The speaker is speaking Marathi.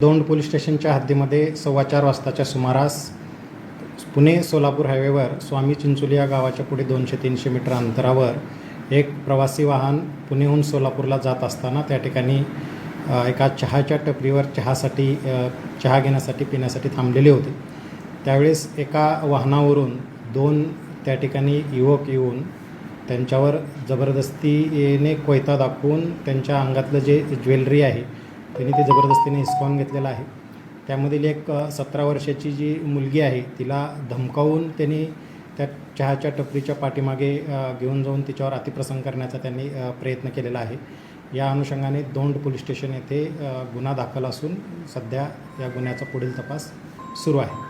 दौंड पोलीस स्टेशनच्या हद्दीमध्ये 4:15 वाजताच्या सुमारास पुणे सोलापूर हायवेवर स्वामी चिंचोली या गावाच्या पुढे 200-300 मीटर अंतरावर एक प्रवासी वाहन पुणेहून सोलापूरला जात असताना त्या ठिकाणी एका चहाच्या टपरीवर चहा घेण्यासाठी पिण्यासाठी थांबलेले होते। त्यावेळेस एका वाहनावरून 2 त्या ठिकाणी युवक येऊन त्यांच्यावर जबरदस्तीने कोयता दाखवून त्यांच्या अंगातलं जे ज्वेलरी आहे त्यांनी ते जबरदस्तीने हिसकावून घेतलेलं आहे। त्यामधील एक 17 वर्षाची जी मुलगी आहे तिला धमकावून त्यांनी त्या चहाच्या टपरीच्या पाठीमागे घेऊन जाऊन तिच्यावर अतिप्रसंग करण्याचा त्यांनी प्रयत्न केलेला आहे। या अनुषंगाने दौंड पोलीस स्टेशन येथे गुन्हा दाखल असून सध्या या गुन्ह्याचा पुढील तपास सुरू आहे।